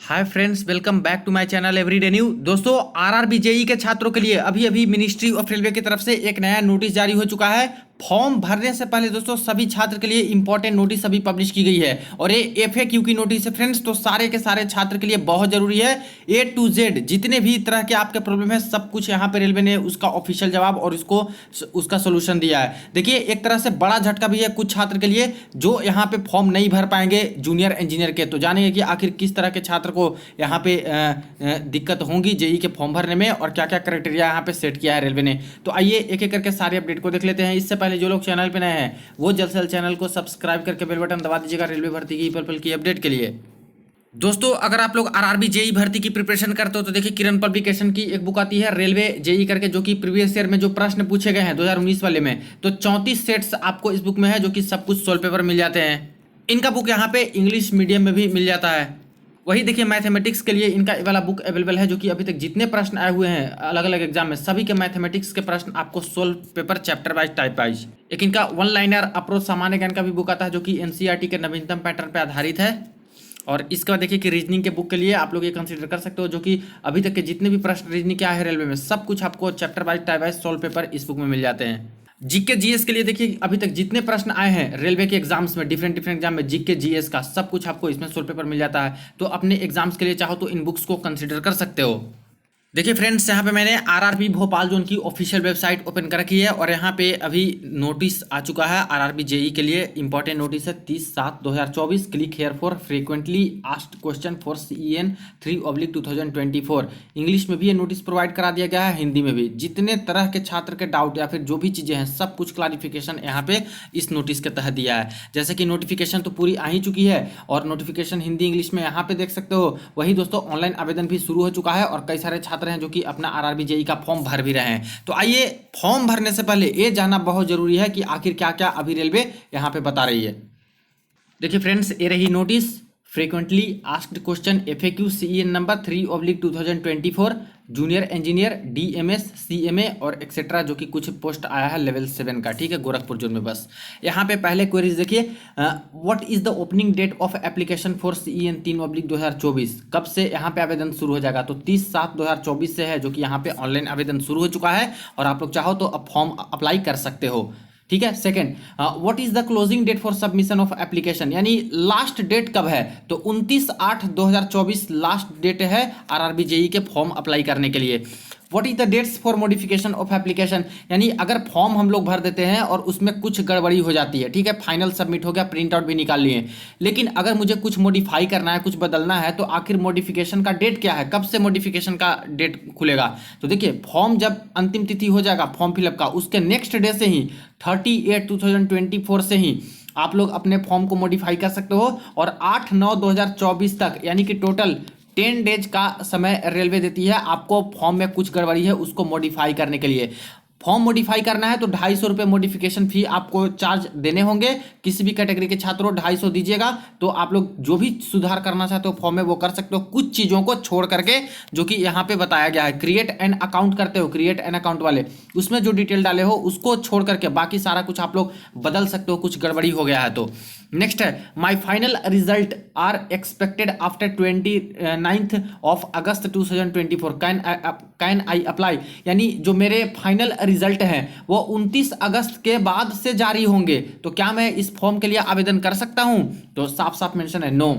Hi friends, welcome back to my channel everyday new. दोस्तों, RRB JE के छात्रों के लिए अभी अभी मिनिस्ट्री ऑफ रेलवे की तरफ से एक नया नोटिस जारी हो चुका है। फॉर्म भरने से पहले दोस्तों सभी छात्र के लिए इंपॉर्टेंट नोटिस अभी पब्लिश की गई है और ये एफएक्यू की नोटिस है फ्रेंड्स। तो सारे के सारे छात्र के लिए बहुत जरूरी है। ए टू जेड जितने भी तरह के आपके प्रॉब्लम है सब कुछ यहाँ पे रेलवे ने उसका ऑफिशियल जवाब और उसका सोल्यूशन दिया है। देखिए, एक तरह से बड़ा झटका भी है कुछ छात्र के लिए जो यहाँ पे फॉर्म नहीं भर पाएंगे जूनियर इंजीनियर के। तो जानेंगे कि आखिर किस तरह के छात्र को यहाँ पे दिक्कत होंगी जेई के फॉर्म भरने में और क्या क्या क्राइटेरिया यहाँ पे सेट किया है रेलवे ने। तो आइए एक एक करके सारे अपडेट को देख लेते हैं। इससे पहले जो लोग चैनल पे नए हैं वो जल्द से जल्द चैनल को सब्सक्राइब करके बेल बटन दबा दीजिएगा रेलवे भर्ती की पल पल की अपडेट के लिए। दोस्तों, अगर आप लोग आरआरबी जेई भर्ती की प्रिपरेशन करते हो तो देखिए, किरण पब्लिकेशन की एक बुक आती है रेलवे जेई करके, जो कि प्रीवियस ईयर में जो प्रश्न पूछे गए हैं 2019 वाले में, तो 34 सेट्स आपको इस बुक में है जो कि सब कुछ सोल्व पेपर मिल जाते हैं। इनका बुक यहाँ पे इंग्लिश मीडियम में भी मिल जाता है। वही देखिए, मैथमेटिक्स के लिए इनका वाला बुक अवेलेबल है जो कि अभी तक जितने प्रश्न आए हुए हैं अलग अलग एग्जाम में सभी के मैथमेटिक्स के प्रश्न आपको solve paper chapter wise type wise. एक इनका वन लाइनर अप्रोच सामान्य ज्ञान का भी बुक आता है जो कि एनसीईआरटी के नवीनतम पैटर्न पर आधारित है। और इसके बाद देखिए कि रीजनिंग के बुक के लिए आप लोग ये कंसीडर कर सकते हो, जो कि अभी तक के जितने भी प्रश्न रीजनिंग के आए हैं रेलवे में सब कुछ आपको chapter wise type wise solve paper इस बुक में मिल जाते हैं। जीके जीएस के लिए देखिए, अभी तक जितने प्रश्न आए हैं रेलवे के एग्जाम्स में डिफरेंट एग्जाम में जीके जीएस का सब कुछ आपको इसमें सोल्व पेपर मिल जाता है। तो अपने एग्जाम्स के लिए चाहो तो इन बुक्स को कंसिडर कर सकते हो। देखिए फ्रेंड्स, यहाँ पे मैंने आरआरबी भोपाल जोन की ऑफिशियल वेबसाइट ओपन कर रखी है और यहाँ पे अभी नोटिस आ चुका है आरआरबी जेई के लिए। इंपॉर्टेंट नोटिस है 30/7/2024। Click here for frequently asked question for CEN 3/2024। English में भी ये नोटिस प्रोवाइड करा दिया गया है, हिंदी में भी। जितने तरह के छात्र के डाउट या फिर जो भी चीज़ें हैं सब कुछ क्लारिफिकेशन यहाँ पे इस नोटिस के तहत दिया है। जैसे कि नोटिफिकेशन तो पूरी आ ही चुकी है और नोटिफिकेशन हिंदी इंग्लिश में यहाँ पे देख सकते हो। वही दोस्तों, ऑनलाइन आवेदन भी शुरू हो चुका है और कई सारे छात्र हैं जो कि अपना आरआरबी जेई का फॉर्म भर भी रहे हैं। तो आइए, फॉर्म भरने से पहले ये जानना बहुत जरूरी है कि आखिर क्या क्या अभी रेलवे यहाँ पे बता रही है। देखिए फ्रेंड्स, ये रही notice. Frequently asked question FAQ CEN number 3/2024 junior engineer DMS CMA और एक्सेट्रा, जो कि कुछ पोस्ट आया है लेवल 7 का। ठीक है, गोरखपुर जोन में। बस यहाँ पे पहले क्वेरीज देखिए, what is the opening date of application for CEN 3/2024। कब से यहाँ पे आवेदन शुरू हो जाएगा? तो 30/7/2024 से है, जो कि यहाँ पे ऑनलाइन आवेदन शुरू हो चुका है और आप लोग चाहो तो अब फॉर्म अप्लाई कर सकते हो। ठीक है। Second, what is the closing date for submission of application, यानी लास्ट डेट कब है? तो 29/8/2024 लास्ट डेट है आरआरबी जेई के फॉर्म अप्लाई करने के लिए। What is the dates for modification of application, यानी अगर फॉर्म हम लोग भर देते हैं और उसमें कुछ गड़बड़ी हो जाती है, ठीक है, फाइनल सबमिट हो गया, प्रिंट आउट भी निकाल लिए, लेकिन अगर मुझे कुछ मॉडिफाई करना है, कुछ बदलना है, तो आखिर मॉडिफिकेशन का डेट क्या है? कब से मॉडिफिकेशन का डेट खुलेगा? तो देखिए, फॉर्म जब अंतिम तिथि हो जाएगा फॉर्म फिलअप का, उसके नेक्स्ट डे से ही 30/8/2024 से ही आप लोग अपने फॉर्म को मॉडिफाई कर सकते हो और 8/9/2024 तक, यानी कि टोटल 10 डेज का समय रेलवे देती है आपको फॉर्म में कुछ गड़बड़ी है उसको मॉडिफाई करने के लिए। फॉर्म मॉडिफाई करना है तो 250 रुपये मॉडिफिकेशन फी आपको चार्ज देने होंगे। किसी भी कैटेगरी के छात्रों 250 दीजिएगा तो आप लोग जो भी सुधार करना चाहते हो फॉर्म में वो कर सकते हो, कुछ चीज़ों को छोड़ करके जो कि यहाँ पे बताया गया है। क्रिएट एन अकाउंट करते हो, क्रिएट एन अकाउंट वाले उसमें जो डिटेल डाले हो उसको छोड़ करके बाकी सारा कुछ आप लोग बदल सकते हो, कुछ गड़बड़ी हो गया है तो। नेक्स्ट है, my final result are expected after 29th of August 2024। Can I apply, यानी जो मेरे फाइनल रिजल्ट हैं वो 29 अगस्त के बाद से जारी होंगे, तो क्या मैं इस फॉर्म के लिए आवेदन कर सकता हूं? तो साफ साफ मेंशन है नो,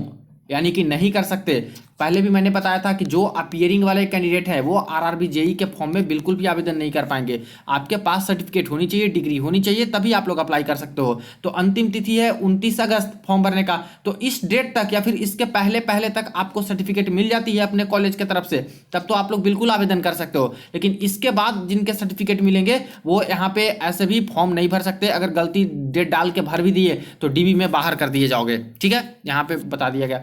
यानी कि नहीं कर सकते। पहले भी मैंने बताया था कि जो अपीयरिंग वाले कैंडिडेट है वो आरआरबी जेई के फॉर्म में बिल्कुल भी आवेदन नहीं कर पाएंगे। आपके पास सर्टिफिकेट होनी चाहिए, डिग्री होनी चाहिए, तभी आप लोग अप्लाई कर सकते हो। तो अंतिम तिथि है 29 अगस्त फॉर्म भरने का, तो इस डेट तक या फिर इसके पहले पहले तक आपको सर्टिफिकेट मिल जाती है अपने कॉलेज की तरफ से, तब तो आप लोग बिल्कुल आवेदन कर सकते हो। लेकिन इसके बाद जिनके सर्टिफिकेट मिलेंगे वो यहाँ पे ऐसे भी फॉर्म नहीं भर सकते। अगर गलती डेट डाल के भर भी दिए तो डीबी में बाहर कर दिए जाओगे। ठीक है, यहाँ पे बता दिया गया।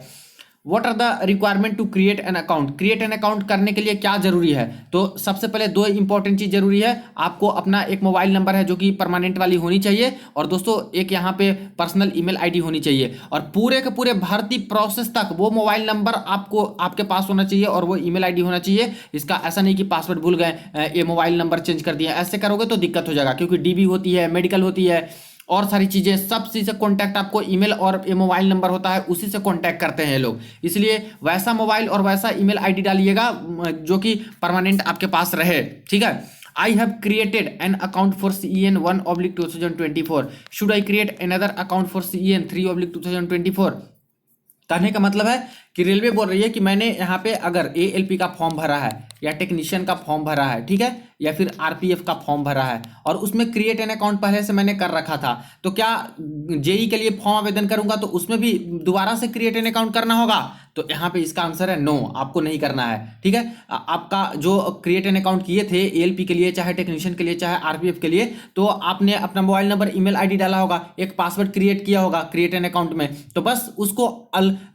What are the requirement to create an account? Create an account करने के लिए क्या जरूरी है? तो सबसे पहले दो इंपॉर्टेंट चीज जरूरी है। आपको अपना एक मोबाइल नंबर है जो कि परमानेंट वाली होनी चाहिए, और दोस्तों एक यहाँ पे पर्सनल ईमेल आईडी होनी चाहिए, और पूरे के पूरे भर्ती प्रोसेस तक वो मोबाइल नंबर आपको आपके पास होना चाहिए और वो ईमेल आईडी होना चाहिए। इसका ऐसा नहीं कि पासवर्ड भूल गए, ये मोबाइल नंबर चेंज कर दिया, ऐसे करोगे तो दिक्कत हो जाएगा, क्योंकि डीबी होती है, मेडिकल होती है और सारी चीजें सब चीज से कॉन्टैक्ट आपको ईमेल और ये मोबाइल नंबर होता है उसी से कॉन्टैक्ट करते हैं ये लोग। इसलिए वैसा मोबाइल और वैसा ईमेल आईडी डालिएगा जो कि परमानेंट आपके पास रहे, ठीक है। I have created an account for CEN1/2024, should I create another account for CEN3/2024। कहने का मतलब है कि रेलवे बोल रही है कि मैंने यहाँ पे अगर ALP का फॉर्म भरा है या टेक्नीशियन का फॉर्म भरा है, ठीक है, या फिर RPF का फॉर्म भरा है और उसमें क्रिएट एन अकाउंट पहले से मैंने कर रखा था, तो क्या JEE के लिए फॉर्म आवेदन करूंगा तो उसमें भी दोबारा से क्रिएट एन अकाउंट करना होगा? तो यहाँ पे इसका आंसर है नो, आपको नहीं करना है, ठीक है। आपका जो क्रिएट एन अकाउंट किए थे ALP के लिए, चाहे टेक्नीशियन के लिए, चाहे RPF के लिए, तो आपने अपना मोबाइल नंबर ईमेल आईडी डाला होगा, एक पासवर्ड क्रिएट किया होगा क्रिएट एन अकाउंट में, तो बस उसको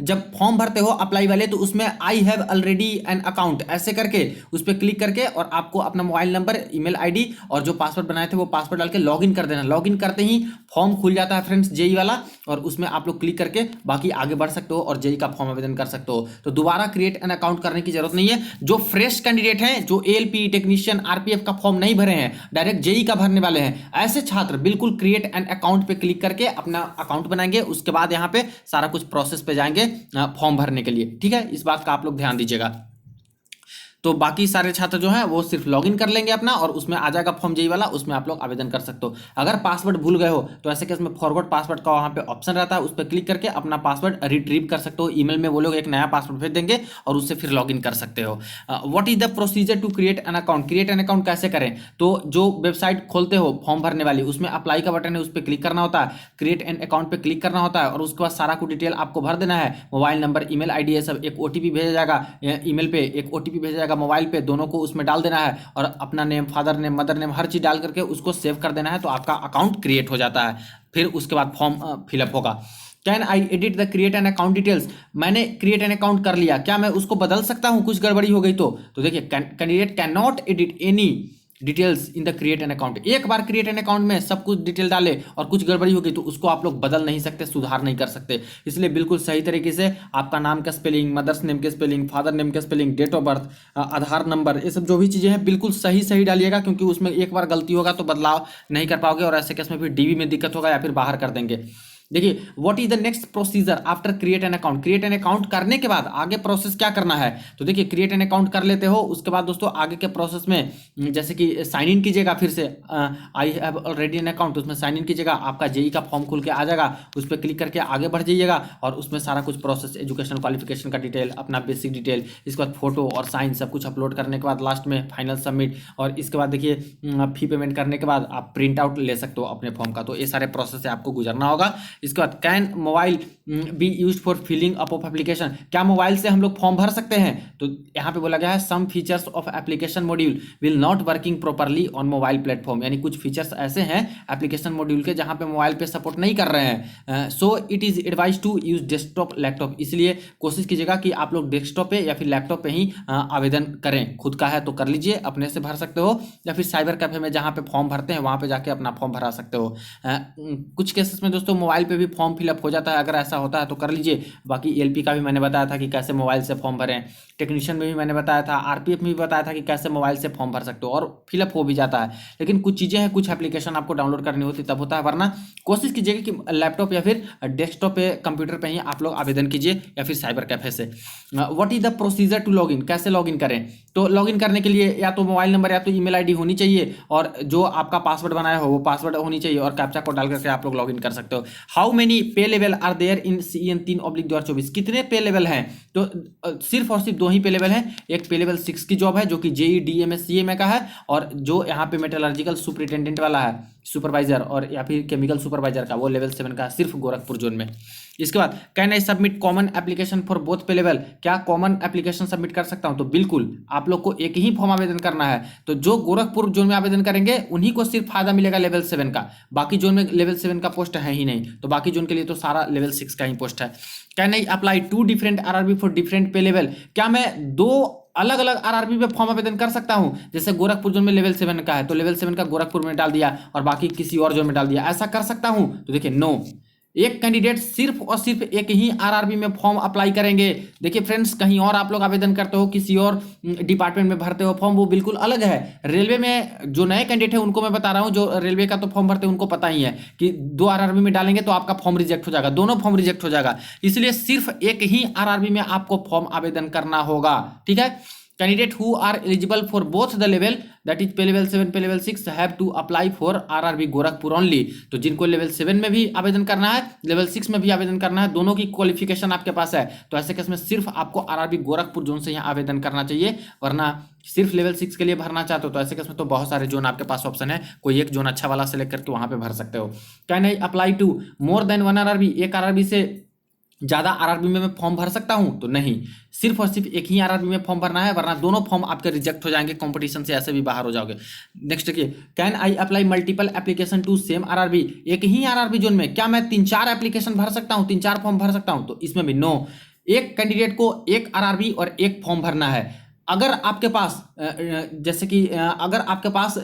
जब फॉर्म भरते हो अप्लाई वाले तो उसमें आई हैव ऑलरेडी एन अकाउंट ऐसे करके उस पर क्लिक करके और आपको अपना मोबाइल नंबर ईमेल आईडी और जो पासवर्ड बनाए थे वो पासवर्ड डाल के लॉगिन कर देना। लॉगिन करते ही फॉर्म खुल जाता है फ्रेंड्स JEE वाला, और उसमें आप लोग क्लिक करके बाकी आगे बढ़ सकते हो और JEE का फॉर्म आवेदन कर सकते हो। तो दोबारा क्रिएट एन अकाउंट करने की जरूरत नहीं है। जो फ्रेश कैंडिडेट हैं, जो ALP टेक्नीशियन RPF का फॉर्म नहीं भरे हैं, डायरेक्ट JEE का भरने वाले हैं, ऐसे छात्र बिल्कुल क्रिएट एन अकाउंट पे क्लिक करके अपना अकाउंट बनाएंगे, उसके बाद यहाँ पे सारा कुछ प्रोसेस पे जाएंगे फॉर्म भरने के लिए, ठीक है। इस बात का आप लोग ध्यान दीजिएगा। तो बाकी सारे छात्र जो हैं वो सिर्फ लॉगिन कर लेंगे अपना और उसमें आ जाएगा फॉर्म JEE वाला, उसमें आप लोग आवेदन कर सकते हो। अगर पासवर्ड भूल गए हो तो ऐसे केस में फॉरवर्ड पासवर्ड का वहाँ पे ऑप्शन रहता है, उस पर क्लिक करके अपना पासवर्ड रिट्रीव कर सकते हो। ईमेल में वो लोग एक नया पासवर्ड भेज देंगे और उससे फिर लॉगिन कर सकते हो। What is the procedure to create an account? Create an account कैसे करें? तो जो वेबसाइट खोलते हो फॉर्म भरने वाली, उसमें अप्लाई का बटन है, उस पर क्लिक करना होता है, क्रिएट एन अकाउंट पे क्लिक करना होता है और उसके बाद सारा कुछ डिटेल आपको भर देना है, मोबाइल नंबर, ईमेल आईडी, ये सब। एक OTP भेजा जाएगा ईमेल पे, एक OTP भेजा जाएगा मोबाइल पे, दोनों को उसमें डाल देना है और अपना name, father name, mother name, हर चीज डाल करके उसको सेव कर देना है, तो आपका अकाउंट क्रिएट हो जाता है। फिर उसके बाद फॉर्म फिलअप होगा। Can I edit the create an account details? मैंने क्रिएट एन अकाउंट कर लिया, क्या मैं उसको बदल सकता हूं कुछ गड़बड़ी हो गई तो देखिए, candidate can not edit any details in the create an account. एक बार क्रिएट एन अकाउंट में सब कुछ डिटेल डाले और कुछ गड़बड़ी हो गई तो उसको आप लोग बदल नहीं सकते, सुधार नहीं कर सकते। इसलिए बिल्कुल सही तरीके से आपका नाम का स्पेलिंग, मदर्स नेम के स्पेलिंग, फादर नेम के spelling, date of birth, Aadhaar number, ये सब जो भी चीज़ें हैं बिल्कुल सही सही डालिएगा, क्योंकि उसमें एक बार गलती होगा तो बदलाव नहीं कर पाओगे और ऐसे केस में फिर DB में दिक्कत होगा या फिर बाहर कर देंगे। देखिए, what is the next procedure after create an account? Create an account करने के बाद आगे प्रोसेस क्या करना है? तो देखिए, क्रिएट एन अकाउंट कर लेते हो, उसके बाद दोस्तों आगे के प्रोसेस में जैसे कि साइन इन कीजिएगा, फिर से आई हैव ऑलरेडी एन अकाउंट, उसमें साइन इन कीजिएगा, आपका JEE का फॉर्म खुल के आ जाएगा, उस पर क्लिक करके आगे बढ़ जाइएगा और उसमें सारा कुछ प्रोसेस, एजुकेशन क्वालिफिकेशन का डिटेल, अपना बेसिक डिटेल, इसके बाद फोटो और साइन सब कुछ अपलोड करने के बाद लास्ट में फाइनल सबमिट, और इसके बाद देखिए फी पेमेंट करने के बाद आप प्रिंट आउट ले सकते हो अपने फॉर्म का। तो ये सारे प्रोसेस से आपको गुजरना होगा। इसके बाद can mobile be used for filling up of application? क्या मोबाइल से हम लोग फॉर्म भर सकते हैं? तो यहाँ पे बोला गया है some features of application module will not working properly on mobile platform, यानी कुछ फीचर्स ऐसे हैं एप्लीकेशन मॉड्यूल के जहाँ पे मोबाइल पे सपोर्ट नहीं कर रहे हैं। So it is advise to use desktop laptop, इसलिए कोशिश कीजिएगा कि आप लोग डेस्कटॉप पे या फिर लैपटॉप पे ही आवेदन करें। खुद का है तो कर लीजिए, अपने से भर सकते हो, या फिर साइबर कैफे में जहाँ पे फॉर्म भरते हैं वहाँ पे जाके अपना फॉर्म भरा सकते हो। कुछ केसेस में दोस्तों मोबाइल पे भी फॉर्म फिलअप हो जाता है, अगर ऐसा होता है तो कर लीजिए। बाकी ALP का भी मैंने बताया था कि कैसे मोबाइल से फॉर्म भरें, टेक्नीशियन में भी मैंने बताया था, RPF में भी बताया था कि कैसे मोबाइल से फॉर्म भर सकते हो और फिलअप हो भी जाता है। लेकिन कुछ चीज़ें हैं, कुछ एप्लीकेशन आपको डाउनलोड करनी होती तब होता है, वरना कोशिश कीजिएगा कि लैपटॉप या फिर डेस्कटॉप पे, कंप्यूटर पे ही आप लोग आवेदन कीजिए या फिर साइबर कैफे से। What is the procedure to login? कैसे लॉगिन करें? तो लॉगिन करने के लिए या तो मोबाइल नंबर या तो ईमेल आईडी होनी चाहिए और जो आपका पासवर्ड बनाया हो वो पासवर्ड होनी चाहिए और कैप्चा कोड डाल करके आप लोग लॉगिन कर सकते हो। How many pay level are there in CEN3/2024? कितने पे लेवल हैं? तो सिर्फ और सिर्फ 2 ही पे लेवल हैं। एक पे लेवल 6 की जॉब है जो कि JEE DMS CMA का है, और जो यहाँ पे मेटलर्जिकल सुपरिटेंडेंट वाला है, सुपरवाइजर और या फिर केमिकल सुपरवाइजर का, वो लेवल 7 का, सिर्फ गोरखपुर जोन में। इसके बाद can I submit common application for both पे लेवल? क्या कॉमन एप्लीकेशन सबमिट कर सकता हूं? तो बिल्कुल, आप लोग को एक ही फॉर्म आवेदन करना है। तो जो गोरखपुर जोन में आवेदन करेंगे उन्हीं को सिर्फ फायदा मिलेगा लेवल 7 का, बाकी जोन में लेवल 7 का पोस्ट है ही नहीं, तो बाकी जोन के लिए तो सारा लेवल 6 का ही पोस्ट है। Can I apply 2 different RRB for different पे लेवल? क्या मैं 2 अलग अलग RRB पे फॉर्म आवेदन कर सकता हूं? जैसे गोरखपुर जोन में लेवल 7 का है तो लेवल 7 का गोरखपुर में डाल दिया और बाकी किसी और जोन में डाल दिया, ऐसा कर सकता हूं? तो देखिए, नो, एक कैंडिडेट सिर्फ और सिर्फ एक ही आरआरबी में फॉर्म अप्लाई करेंगे। देखिए फ्रेंड्स, कहीं और आप लोग आवेदन करते हो, किसी और डिपार्टमेंट में भरते हो फॉर्म, वो बिल्कुल अलग है। रेलवे में जो नए कैंडिडेट है उनको मैं बता रहा हूँ, जो रेलवे का तो फॉर्म भरते हैं उनको पता ही है कि 2 आरआरबी में डालेंगे तो आपका फॉर्म रिजेक्ट हो जाएगा, दोनों फॉर्म रिजेक्ट हो जाएगा। इसलिए सिर्फ एक ही आरआरबी में आपको फॉर्म आवेदन करना होगा, ठीक है। Candidate who are eligible for both the level, that is pay level 7 pay level 6, have to apply for RRB Gorakhpur only. तो जिनको लेवल 7 में भी आवेदन करना है, लेवल 6 में भी आवेदन करना है, दोनों की क्वालिफिकेशन आपके पास है, तो ऐसे केस में सिर्फ आपको आरआरबी गोरखपुर जोन से यहाँ आवेदन करना चाहिए। वरना सिर्फ लेवल 6 के लिए भरना चाहते हो तो ऐसे केस में तो बहुत सारे जोन आपके पास ऑप्शन है, कोई एक जोन अच्छा वाला सेलेक्ट करके वहां पे भर सकते हो। Can I apply to more than 1 RRB, एक आरआरबी से ज्यादा आरआरबी में मैं फॉर्म भर सकता हूं? तो नहीं, सिर्फ और सिर्फ एक ही आरआरबी में फॉर्म भरना है, वरना दोनों फॉर्म आपके रिजेक्ट हो जाएंगे, कंपटीशन से ऐसे भी बाहर हो जाओगे। नेक्स्ट देखिए, can I apply multiple application to same RRB, एक ही आरआरबी जोन में क्या मैं 3-4 एप्लीकेशन भर सकता हूं, 3-4 फॉर्म भर सकता हूं? तो इसमें भी नो, एक कैंडिडेट को एक आरआरबी और एक फॉर्म भरना है। अगर आपके पास जैसे कि अगर आपके पास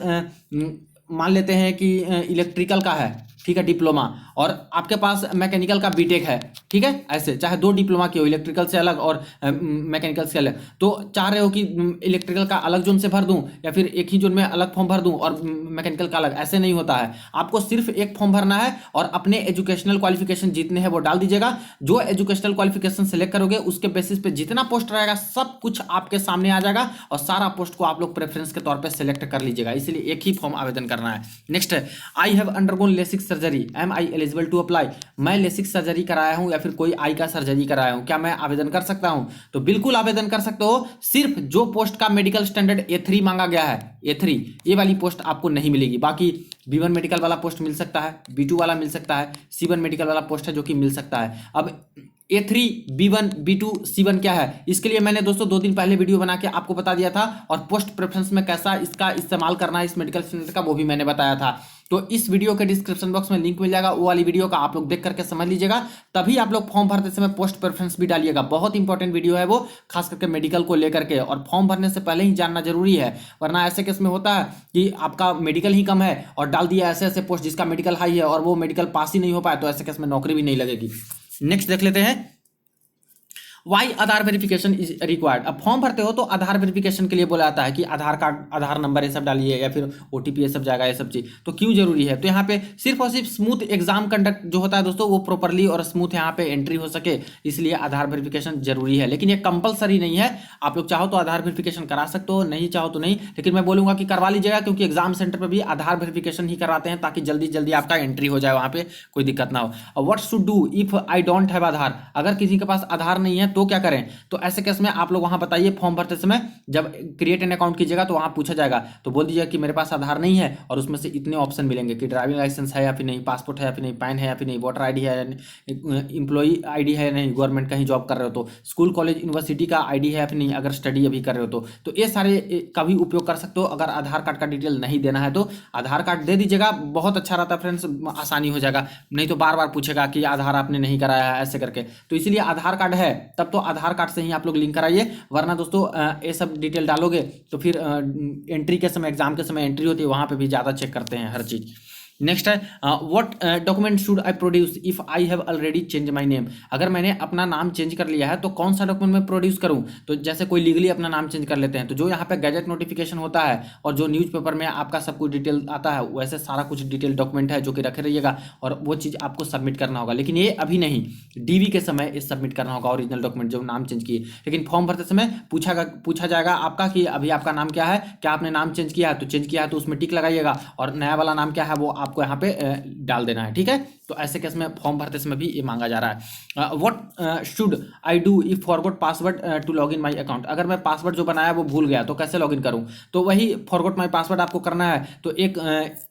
मान लेते हैं कि इलेक्ट्रिकल का है, ठीक है, डिप्लोमा, और आपके पास मैकेनिकल का बीटेक है, ठीक है, ऐसे चाहे 2 डिप्लोमा की हो, इलेक्ट्रिकल से अलग और मैकेनिकल से अलग, तो चाह रहे हो कि इलेक्ट्रिकल का अलग जोन से भर दूं या फिर एक ही जोन में अलग फॉर्म भर दूं और मैकेनिकल का अलग, ऐसे नहीं होता है। आपको सिर्फ एक फॉर्म भरना है और अपने एजुकेशनल क्वालिफिकेशन जितने हैं वो डाल दीजिएगा। जो एजुकेशनल क्वालिफिकेशन सेलेक्ट करोगे उसके बेसिस पे जितना पोस्ट रहेगा सब कुछ आपके सामने आ जाएगा और सारा पोस्ट को आप लोग प्रेफरेंस के तौर पर सेलेक्ट कर लीजिएगा, इसलिए एक ही फॉर्म आवेदन करना है। नेक्स्ट है, I have undergone LASIK surgery, am I eligible to apply, मैं लेसिक सर्जरी कराया हूं या फिर कोई आई का सर्जरी कराया हूं, क्या मैं आवेदन कर सकता हूं? तो बिल्कुल आवेदन कर सकते हो। सिर्फ जो पोस्ट का मेडिकल स्टैंडर्ड A3 मांगा गया है, A3, ये वाली पोस्ट आपको नहीं मिलेगी। बाकी B1 मेडिकल वाला पोस्ट मिल सकता है, B2 वाला मिल सकता है, C1 मेडिकल वाला पोस्ट है जो कि मिल सकता है। अब A3, B1, B2, C1 क्या है, इसके लिए मैंने दोस्तों 2 दिन पहले वीडियो बना के आपको बता दिया था, और पोस्ट प्रेफरेंस में कैसा इसका इस्तेमाल करना है इस मेडिकल स्टैंडर्ड का, वो भी मैंने बताया था। तो इस वीडियो के डिस्क्रिप्शन बॉक्स में लिंक मिल जाएगा, वो वाली वीडियो का आप लोग देख करके समझ लीजिएगा, तभी आप लोग फॉर्म भरते समय पोस्ट प्रेफरेंस भी डालिएगा। बहुत इंपॉर्टेंट वीडियो है वो, खास करके मेडिकल को लेकर के, और फॉर्म भरने से पहले ही जानना जरूरी है, वरना ऐसे केस में होता है कि आपका मेडिकल ही कम है और डाल दिया ऐसे ऐसे पोस्ट जिसका मेडिकल हाई है और वो मेडिकल पास ही नहीं हो पाया, तो ऐसे केस में नौकरी भी नहीं लगेगी। नेक्स्ट देख लेते हैं, why Aadhaar verification is required. अब फॉर्म भरते हो तो आधार वेरिफिकेशन के लिए बोला जाता है कि आधार कार्ड, आधार नंबर ये सब डालिए या फिर OTP ये सब जाएगा, ये सब चीज तो क्यों जरूरी है? तो यहाँ पे सिर्फ और सिर्फ स्मूथ एग्जाम कंडक्ट जो होता है दोस्तों, वो प्रॉपरली और स्मूथ यहाँ पे एंट्री हो सके, इसलिए आधार वेरिफिकेशन जरूरी है। लेकिन ये कंपलसरी नहीं है, आप लोग चाहो तो आधार वेरिफिकेशन करा सकते हो, नहीं चाहो तो नहीं, लेकिन मैं बोलूंगा कि करवा लीजिएगा, क्योंकि एग्जाम सेंटर पर भी आधार वेरिफिकेशन ही कराते हैं ताकि जल्दी जल्दी आपका एंट्री हो जाए, वहाँ पे कोई दिक्कत ना हो। What should do if I don't have Aadhaar, अगर किसी के पास आधार नहीं है तो क्या करें? तो ऐसे केस में आप लोग वहां बताइए, फॉर्म भरते समय जब क्रिएट एन अकाउंट कीजिएगा तो वहां पूछा जाएगा, तो बोल दीजिएगा कि मेरे पास आधार नहीं है और उसमें से इतने ऑप्शन मिलेंगे कि ड्राइविंग लाइसेंस है या फिर नहीं, पासपोर्ट है या फिर नहीं, पैन है या फिर नहीं, वोटर आईडी है या नहीं, इंप्लॉई आईडी है या नहीं, गवर्नमेंट कहीं जॉब कर रहे हो तो, स्कूल कॉलेज यूनिवर्सिटी का आईडी है या फिर नहीं, अगर स्टडी अभी कर रहे हो तो ये सारे का भी उपयोग कर सकते हो। अगर आधार कार्ड का डिटेल नहीं देना है तो आधार कार्ड दे दीजिएगा, बहुत अच्छा रहता है फ्रेंड्स, आसानी हो जाएगा, नहीं तो बार बार पूछेगा कि आधार आपने नहीं कराया है ऐसे करके। तो इसीलिए आधार कार्ड है तब तो आधार कार्ड से ही आप लोग लिंक कराइए, वरना दोस्तों ये सब डिटेल डालोगे तो फिर एंट्री के समय, एग्जाम के समय एंट्री होती है, वहां पे भी ज्यादा चेक करते हैं हर चीज। नेक्स्ट है, what document should I produce if I have already change my name, अगर मैंने अपना नाम चेंज कर लिया है तो कौन सा डॉक्यूमेंट मैं प्रोड्यूस करूं? तो जैसे कोई लीगली अपना नाम चेंज कर लेते हैं तो जो यहाँ पे गैजेट नोटिफिकेशन होता है और जो न्यूज़पेपर में आपका सब कुछ डिटेल आता है, वैसे सारा कुछ डिटेल डॉक्यूमेंट है जो कि रखे रहिएगा और वो चीज़ आपको सबमिट करना होगा। लेकिन ये अभी नहीं, DV के समय ये सबमिट करना होगा ओरिजिनल डॉक्यूमेंट जो नाम चेंज किए। लेकिन फॉर्म भरते समय पूछा जाएगा आपका कि अभी आपका नाम क्या है, क्या आपने नाम चेंज किया है? तो चेंज किया है तो उसमें टिक लगाइएगा, और नया वाला नाम क्या है वो आपको यहाँ पे डाल देना है, ठीक है। तो ऐसे केस में फॉर्म भरते समय भी ये मांगा जा रहा है। What should I do if forgot password to log in my account, अगर मैं पासवर्ड जो बनाया वो भूल गया तो कैसे लॉग इन करूं? तो वही फॉरगॉट माई पासवर्ड आपको करना है, तो एक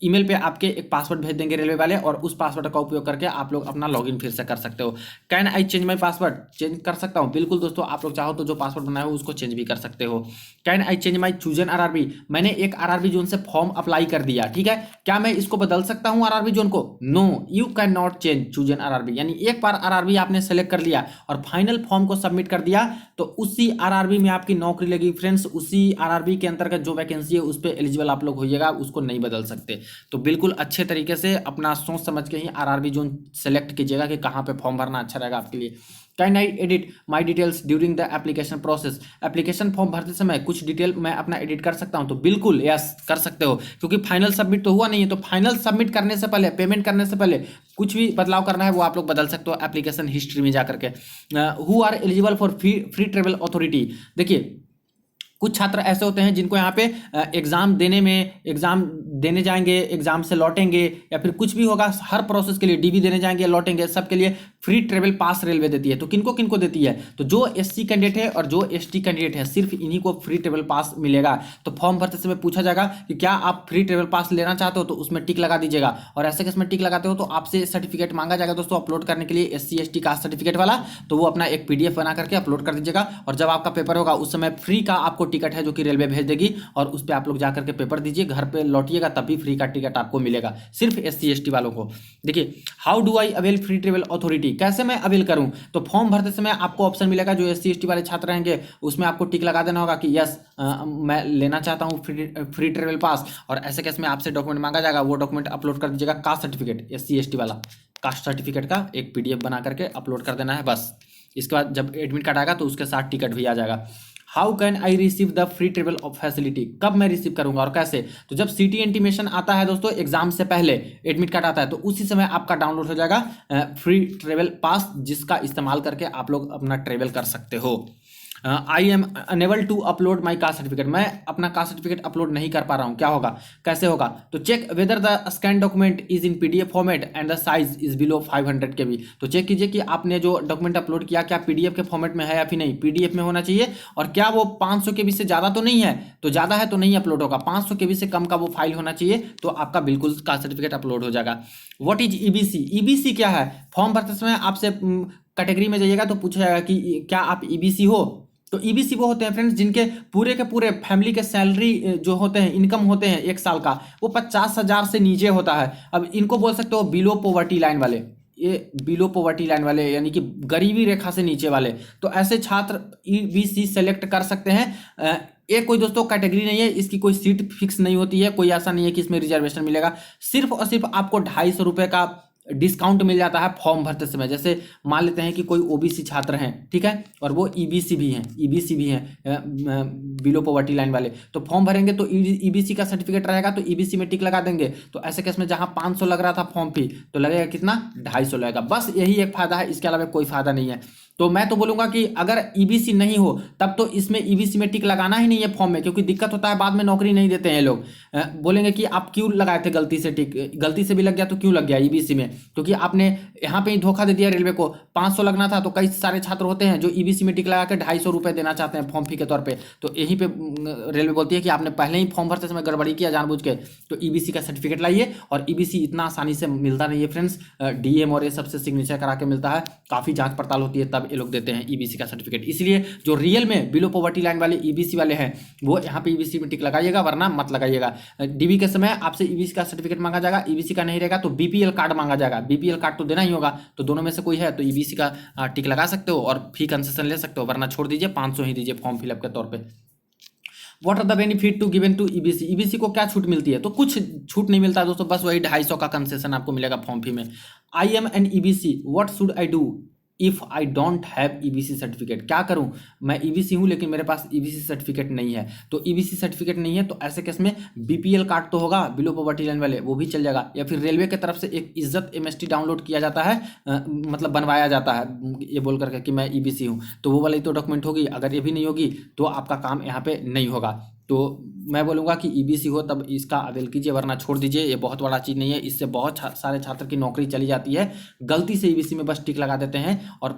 ईमेल पे आपके एक पासवर्ड भेज देंगे रेलवे वाले, और उस पासवर्ड का उपयोग करके आप लोग अपना लॉग इन फिर से कर सकते हो। Can I change my password, change कर सकता हूँ, बिल्कुल दोस्तों, आप लोग चाहो तो जो पासवर्ड बनाया हो उसको चेंज भी कर सकते हो। Can I change my chosen RRB, मैंने एक RRB जोन से फॉर्म अप्लाई कर दिया, ठीक है, क्या मैं इसको बदल सकता हूँ RRB जोन को? No, you can can not change choose an RRB, यानी एक बार आरआरबी आपने सेलेक्ट कर लिया और फाइनल फॉर्म को सबमिट कर दिया तो उसी आरआरबी में आपकी नौकरी लगी फ्रेंड्स। उसी आरआरबी के अंतर्गत जो वैकेंसी है उस पर एलिजिबल आप लोग होइएगा, उसको नहीं बदल सकते। तो बिल्कुल अच्छे तरीके से अपना सोच समझ के ही आरआरबी जोन सेलेक्ट कीजिएगा कि कहाँ पे फॉर्म भरना अच्छा रहेगा आपके लिए। Can I edit my details during the application process, application form भरते समय कुछ डिटेल मैं अपना एडिट कर सकता हूं, तो बिल्कुल यस कर सकते हो, क्योंकि फाइनल सबमिट तो हुआ नहीं है। तो फाइनल सबमिट करने से पहले, पेमेंट करने से पहले कुछ भी बदलाव करना है वो आप लोग बदल सकते हो एप्लीकेशन हिस्ट्री में जाकर के। Who are eligible for free travel authority, देखिए कुछ छात्र ऐसे होते हैं जिनको यहाँ पे एग्जाम देने जाएंगे, एग्जाम से लौटेंगे या फिर कुछ भी होगा, हर प्रोसेस के लिए डीबी देने जाएंगे, लौटेंगे, सबके लिए फ्री ट्रेवल पास रेलवे देती है। तो किनको किनको देती है, तो जो एससी कैंडिडेट है और जो एसटी कैंडिडेट है सिर्फ इन्हीं को फ्री ट्रेवल पास मिलेगा। तो फॉर्म भरते समय पूछा जाएगा कि क्या आप फ्री ट्रेवल पास लेना चाहते हो, तो उसमें टिक लगा दीजिएगा। और ऐसे किस में टिक लगाते हो तो आपसे सर्टिफिकेट मांगा जाएगा दोस्तों अपलोड करने के लिए, एससी एसटी कास्ट सर्टिफिकेट वाला, तो वो अपना एक पीडीएफ बना करके अपलोड कर दीजिएगा। और जब आपका पेपर होगा उस समय फ्री का आपको टिकट है जो कि रेलवे भेज देगी और उस पर आप लोग जाकर के पेपर दीजिए, घर पे लौटिएगा तभी फ्री का टिकट आपको मिलेगा, सिर्फ एससी एसटी वालों को। देखिए how do I avail free travel authority, कैसे मैं अवेल करूं, तो फॉर्म भरते समय आपको ऑप्शन मिलेगा, जो एससी एसटी वाले छात्र रहेंगे उसमें आपको टिक लगा देना होगा कि यस मैं लेना चाहता हूं फ्री ट्रेवल पास। और ऐसे केस में आपसे डॉक्यूमेंट मांगा जाएगा, वो डॉक्यूमेंट अपलोड कर दीजिएगा, कास्ट सर्टिफिकेट, एससी एसटी वाला कास्ट सर्टिफिकेट का एक पीडीएफ बना करके अपलोड कर देना है बस। इसके बाद जब एडमिट कार्ड आएगा तो उसके साथ टिकट भी आ जाएगा। How can I receive the free travel of facility, कब मैं रिसीव करूंगा और कैसे, तो जब सिटी इंटीमेशन आता है दोस्तों, एग्जाम से पहले एडमिट कार्ड आता है तो उसी समय आपका डाउनलोड हो जाएगा फ्री ट्रेवल पास, जिसका इस्तेमाल करके आप लोग अपना ट्रेवल कर सकते हो। I am unable to upload my caste certificate, मैं अपना कास्ट सर्टिफिकेट अपलोड नहीं कर पा रहा हूँ, क्या होगा, कैसे होगा, तो check whether the scan document is in PDF format and the size is below 500 KB। तो चेक कीजिए कि आपने जो डॉक्यूमेंट अपलोड किया क्या पीडीएफ के फॉर्मेट में है या फिर नहीं, पीडीएफ में होना चाहिए, और क्या वो 500 KB से ज़्यादा तो नहीं है, तो ज़्यादा है तो नहीं अपलोड होगा, 500 KB से कम का वो फाइल होना चाहिए, तो आपका बिल्कुल कास्ट सर्टिफिकेट अपलोड हो जाएगा। व्हाट इज ईबीसी, ईबीसी क्या है, फॉर्म भरते समय आपसे कैटेगरी में जाइएगा तो पूछा जाएगा कि क्या आप ईबीसी हो, तो ईबीसी वो होते हैं फ्रेंड्स जिनके पूरे के पूरे फैमिली के सैलरी जो होते हैं, इनकम होते हैं एक साल का, वो 50,000 से नीचे होता है। अब इनको बोल सकते हो बिलो पॉवर्टी लाइन वाले, ये बिलो पॉवर्टी लाइन वाले यानी कि गरीबी रेखा से नीचे वाले, तो ऐसे छात्र ईबीसी सेलेक्ट कर सकते हैं। एक कोई दोस्तों कैटेगरी नहीं है, इसकी कोई सीट फिक्स नहीं होती है, कोई ऐसा नहीं है कि इसमें रिजर्वेशन मिलेगा, सिर्फ और सिर्फ आपको 250 रुपये का डिस्काउंट मिल जाता है फॉर्म भरते समय। जैसे मान लेते हैं कि कोई ओबीसी छात्र हैं, ठीक है, और वो ईबीसी भी हैं बिलो पॉवर्टी लाइन वाले, तो फॉर्म भरेंगे तो ईबीसी का सर्टिफिकेट रहेगा तो ईबीसी में टिक लगा देंगे। तो ऐसे केस में जहां 500 लग रहा था फॉर्म फी, तो लगेगा कितना, 250 लगेगा, बस यही एक फायदा है, इसके अलावा कोई फायदा नहीं है। तो मैं तो बोलूंगा कि अगर ईबीसी नहीं हो तब तो इसमें ईबीसी में टिक लगाना ही नहीं है फॉर्म में, क्योंकि दिक्कत होता है बाद में नौकरी नहीं देते हैं लोग। बोलेंगे कि आप क्यों लगाए थे गलती से टिक, गलती से भी लग गया तो क्यों लग गया ईबीसी में, क्योंकि आपने यहाँ पे ही धोखा दे दिया रेलवे को, 500 लगना था, तो कई सारे छात्र होते हैं जो ईबीसी में टिक लगा के 250 रुपये देना चाहते हैं फॉर्म फी के तौर पर। तो यहीं पे रेलवे बोलती है कि आपने पहले ही फॉर्म भरते समय गड़बड़ी किया जानबूझ के, तो ईबीसी का सर्टिफिकेट लाइए। और ईबीसी इतना आसानी से मिलता नहीं है फ्रेंड्स, डीएम और ये सबसे सिग्नेचर करा के मिलता है, काफ़ी जांच पड़ताल होती है तब ये लोग देते हैं ईबीसी का सर्टिफिकेट। इसलिए जो रियल में बिलो पॉवर्टी लाइन वाले ईबीसी वाले हैं वो यहाँ पे ईबीसी में टिक लगाइएगा, वरना मत लगाइएगा। डीबी के समय आपसे ईबीसी का सर्टिफिकेट मांगा जाएगा, ईबीसी का नहीं रहेगा तो बीपीएल कार्ड मांगा जाएगा, बीपीएल कार्ड तो देना ही होगा, तो दोनों में से कोई है तो ईबीसी का टिक लगा सकते हो और फी कंसेशन ले सकते हो, वरना छोड़ दीजिए 500 ही दीजिए फॉर्म फिलअप के तौर पर। What are the benefit to given to EBC, EBC को क्या छूट मिलती है, तो कुछ छूट नहीं मिलता दोस्तों, बस वही 250 का कंसेशन आपको मिलेगा फॉर्म फी में। I am an EBC, what should I do if I don't have EBC certificate, क्या करूं, मैं ईबीसी हूं लेकिन मेरे पास ईबीसी सर्टिफिकेट नहीं है। तो ईबीसी सर्टिफिकेट नहीं है तो ऐसे केस में बीपीएल कार्ड तो होगा बिलो पॉवर्टी लाइन वाले, वो भी चल जाएगा, या फिर रेलवे की तरफ से एक इज्जत एमएसटी डाउनलोड किया जाता है, मतलब बनवाया जाता है ये बोल करके कि मैं ईबीसी हूं, तो वो वाली तो डॉक्यूमेंट होगी, अगर ये भी नहीं होगी तो आपका काम यहाँ पे नहीं होगा। तो मैं बोलूँगा कि ईबीसी हो तब इसका अवेल कीजिए, वरना छोड़ दीजिए, ये बहुत बड़ा चीज़ नहीं है, इससे बहुत सारे छात्र की नौकरी चली जाती है, गलती से ईबीसी में बस टिक लगा देते हैं और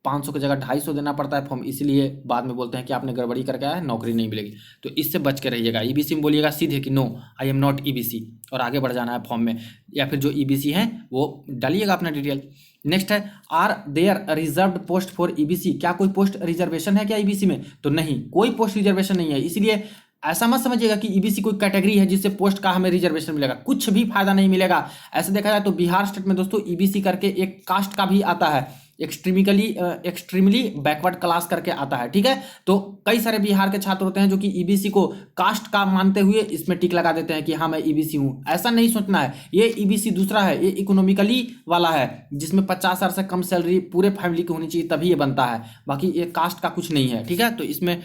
500 की जगह 250 देना पड़ता है फॉर्म, इसलिए बाद में बोलते हैं कि आपने गड़बड़ी करके आया है, नौकरी नहीं मिलेगी। तो इससे बच के रहिएगा, ईबीसी में बोलिएगा सीधे कि no I am not EBC और आगे बढ़ जाना है फॉर्म में, या फिर जो ईबीसी है वो डालिएगा अपना डिटेल। नेक्स्ट है are there reserved post for EBC, क्या कोई पोस्ट रिजर्वेशन है क्या ईबीसी में, तो नहीं, कोई पोस्ट रिजर्वेशन नहीं है, इसलिए ऐसा मत समझिएगा कि ईबीसी कोई कैटेगरी है जिससे पोस्ट का हमें रिजर्वेशन मिलेगा, कुछ भी फायदा नहीं मिलेगा। ऐसे देखा जाए तो बिहार स्टेट में दोस्तों ईबीसी करके एक कास्ट का भी आता है, एक्सट्रीमली बैकवर्ड क्लास करके आता है, ठीक है। तो कई सारे बिहार के छात्र होते हैं जो कि ईबीसी को कास्ट का मानते हुए इसमें टिक लगा देते हैं कि हाँ मैं ईबीसी हूं। ऐसा नहीं सोचना है, ये ईबीसी दूसरा है, ये इकोनॉमिकली वाला है जिसमें 50,000 से कम सैलरी पूरे फैमिली की होनी चाहिए तभी ये बनता है, बाकी ये कास्ट का कुछ नहीं है, ठीक है। तो इसमें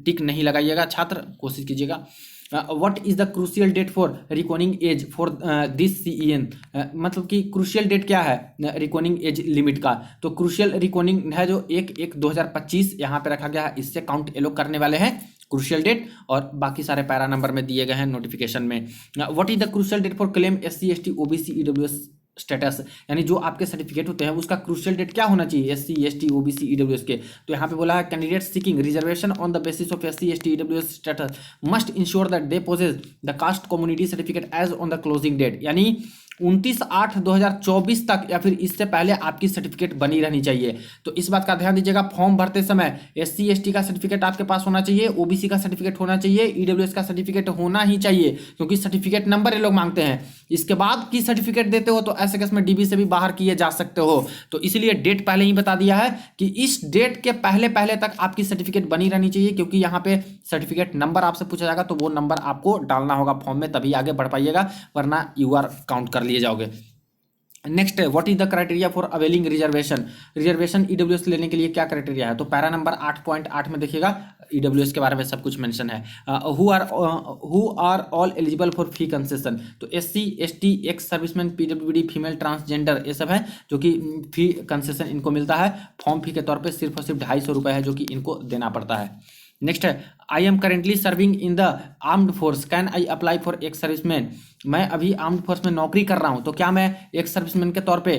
टिक नहीं लगाइएगा छात्र, कोशिश कीजिएगा। What is the crucial date for recording age for this CEN, मतलब कि क्रूशियल डेट क्या है रिकॉर्डिंग एज लिमिट का। तो क्रूशियल रिकॉर्डिंग है जो 1/1/2025 यहाँ पे रखा गया है, इससे काउंट एलो करने वाले हैं क्रूशियल डेट, और बाकी सारे पैरा नंबर में दिए गए हैं नोटिफिकेशन में। What is the crucial date for claim SC ST OBC EWS status, यानी जो आपके सर्टिफिकेट होते हैं उसका क्रूशियल डेट क्या होना चाहिए SC ST OBC EWS के। तो यहाँ पे बोला है candidate seeking reservation on the basis of SC ST EWS status must ensure that they possess the caste community certificate as on the closing date, यानी 29/8/2024 तक या फिर इससे पहले आपकी सर्टिफिकेट बनी रहनी चाहिए। तो इस बात का ध्यान दीजिएगा, फॉर्म भरते समय SC ST का सर्टिफिकेट आपके पास होना चाहिए, OBC का सर्टिफिकेट होना चाहिए, EWS का सर्टिफिकेट होना ही चाहिए, क्योंकि सर्टिफिकेट नंबर ये लोग मांगते हैं। इसके बाद की सर्टिफिकेट देते हो तो ऐसे केस में DB से भी बाहर किए जा सकते हो। तो इसलिए डेट पहले ही बता दिया है कि इस डेट के पहले पहले तक आपकी सर्टिफिकेट बनी रहनी चाहिए, क्योंकि यहाँ पे सर्टिफिकेट नंबर आपसे पूछा जाएगा तो वो नंबर आपको डालना होगा फॉर्म में, तभी आगे बढ़ पाइएगा, वरना UR काउंट कर लिए जाओगे। नेक्स्ट है what is the criteria for availing reservation EWS लेने के लिए क्या क्राइटेरिया है। तो पैरा नंबर 8.8 में देखिएगा EWS के बारे में सब कुछ मेंशन है। Who are all eligible for fee concession, तो SC ST ex serviceman PWD female transgender ये सब है जो कि फी कंसेशन इनको मिलता है। फॉर्म फी के तौर पर सिर्फ और सिर्फ 250 रुपये है जो कि इनको देना पड़ता है। नेक्स्ट है I am currently serving in the armed force, can I apply for ex serviceman, मैं अभी आर्म्ड फोर्स में नौकरी कर रहा हूं तो क्या मैं एक्स सर्विसमैन के तौर पे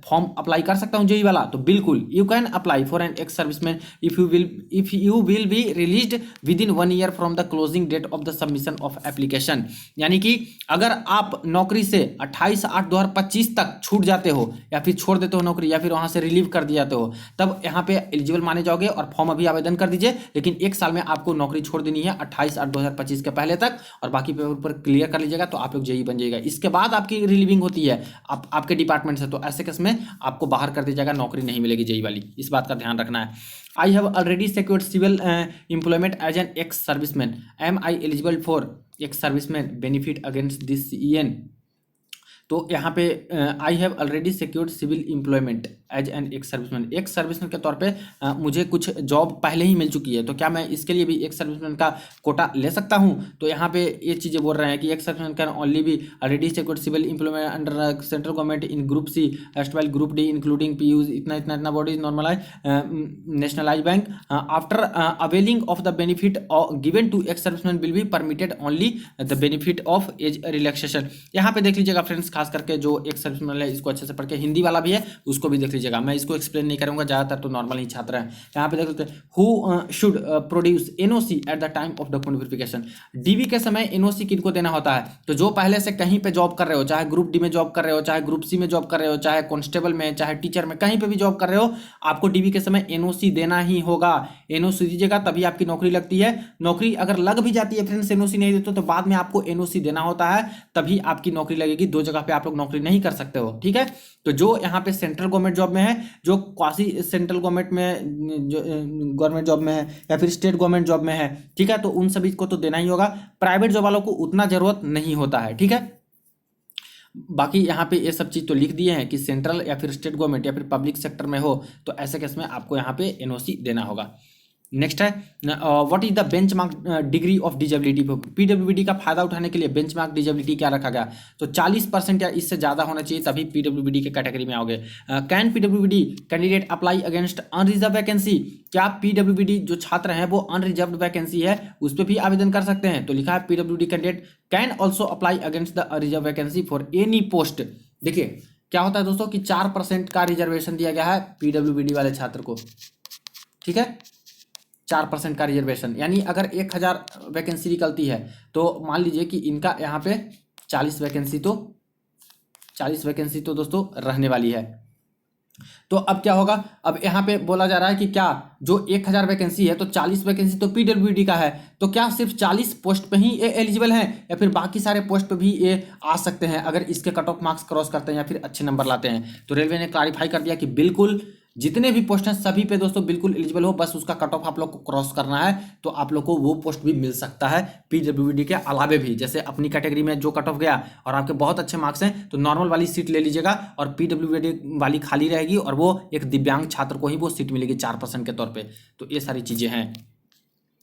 फॉर्म अप्लाई कर सकता हूं जेई वाला। तो बिल्कुल you can apply for an ex serviceman if you will be released within 1 year from the closing date of the submission of application, यानी कि अगर आप नौकरी से 28/8/2025 तक छूट जाते हो या फिर छोड़ देते हो नौकरी या फिर वहां से रिलीव कर दिए जाते हो, तब यहाँ पे एलिजिबल माने जाओगे और फॉर्म अभी आवेदन कर दीजिए। लेकिन 1 साल में आपको नौकरी छोड़ देनी है 28/8/2025 के पहले तक, और बाकी पेपर क्लियर कर लीजिएगा तो आप लोग जेई बन जाएगा। इसके बाद आपकी रिलीविंग होती है आपके डिपार्टमेंट से, तो ऐसे केस में आपको बाहर कर दिया जाएगा, नौकरी नहीं मिलेगी जेई वाली, इस बात का ध्यान रखना है। I have already secured civil employment as an ex serviceman, am I eligible for ex serviceman benefit against this CEN। तो यहाँ पे I have already secured civil employment as an ex serviceman, ex serviceman के तौर पे मुझे कुछ job पहले ही मिल चुकी है, तो क्या मैं इसके लिए भी एक्स सर्विसमैन का कोटा ले सकता हूँ। तो यहाँ पे ये चीज़ें बोल रहे हैं कि एक्स सर्विसमैन कैन ओनली भी already secured civil employment under central government in group C एस्टवाइल ग्रुप D इंक्लूडिंग PUs इतना bodies normalize nationalize bank after availing of the benefit given to ex serviceman will be permitted only the benefit of age relaxation. यहाँ पे देख लीजिएगा friends, खास करके जो एक सर्विसमैन है इसको अच्छे से पढ़ के, हिंदी वाला भी है उसको भी देख लीजिएगा, मैं इसको एक्सप्लेन नहीं करूंगा, ज़्यादातर तो नॉर्मल ही छात्र हैं। यहाँ पे देख लेते हैं who should produce NOC at the time of document verification, DB के समय NOC किनको देना होता है। तो जो पहले से कहीं पे जॉब कर रहे हो, चाहे ग्रुप D में जॉब कर रहे हो, चाहे ग्रुप C में जॉब कर रहे हो, चाहे कांस्टेबल में, चाहे टीचर में, कहीं पे भी जॉब कर रहे हो, आपको DB के समय NOC देना ही होगा। NOC दीजिएगा तभी आपकी नौकरी लगती है। नौकरी अगर लग भी जाती है फ्रेंड्स, NOC नहीं देते तो बाद में आपको NOC देना होता है, तभी आपकी नौकरी लगेगी। 2 जगह पे आप लोग नौकरी नहीं कर सकते हो, ठीक है। तो जो यहाँ पे सेंट्रल गवर्नमेंट जॉब में है, जो क्वासी सेंट्रल गवर्नमेंट में जो गवर्नमेंट जॉब में है या फिर स्टेट गवर्नमेंट जॉब में है, ठीक है, तो उन सभी को तो देना ही होगा। प्राइवेट जॉब वालों को उतना जरूरत नहीं होता है, ठीक है। बाकी यहाँ पे ये सब चीज़ तो लिख दिए हैं कि सेंट्रल या फिर स्टेट गवर्नमेंट या फिर पब्लिक सेक्टर में हो तो ऐसे केस में आपको यहाँ पे NOC देना होगा। नेक्स्ट है what is the benchmark degree of disability. PWD का फायदा उठाने के लिए बेंचमार्क डिजेबिलिटी क्या रखा गया, तो 40% या इससे ज़्यादा होना चाहिए तभी PWD के कैटेगरी में आओगे। Can PWD candidate apply against unreserved vacancy, क्या PWD जो छात्र हैं वो अनरिजर्व वैकेंसी है उस पर भी आवेदन कर सकते हैं। तो लिखा है PWD candidate can also apply against the reserve vacancy for any post. देखिए क्या होता है दोस्तों कि 4% का रिजर्वेशन दिया गया है PWD वाले छात्र को, ठीक है, 4% का रिजर्वेशन, यानी अगर 1000 वैकेंसी निकलती है तो मान लीजिए कि इनका यहाँ पे 40 वैकेंसी तो दोस्तों रहने वाली है। तो अब क्या होगा, अब यहाँ पे बोला जा रहा है कि क्या जो 1000 वैकेंसी है तो 40 वैकेंसी तो पीडब्ल्यूडी का है, तो क्या सिर्फ 40 पोस्ट पे ही ये एलिजिबल हैं या फिर बाकी सारे पोस्ट पे भी ये आ सकते हैं अगर इसके कट ऑफ मार्क्स क्रॉस करते हैं या फिर अच्छे नंबर लाते हैं। तो रेलवे ने क्लैरिफाई कर दिया कि बिल्कुल जितने भी पोस्ट हैं सभी पे दोस्तों बिल्कुल एलिजिबल हो, बस उसका कट ऑफ आप लोग को क्रॉस करना है तो आप लोग को वो पोस्ट भी मिल सकता है पीडब्ल्यूडी के अलावे भी। जैसे अपनी कैटेगरी में जो कट ऑफ गया और आपके बहुत अच्छे मार्क्स हैं तो नॉर्मल वाली सीट ले लीजिएगा और पीडब्ल्यूडी वाली खाली रहेगी और वो एक दिव्यांग छात्र को ही वो सीट मिलेगी 4% के तौर पर। तो ये सारी चीज़ें हैं।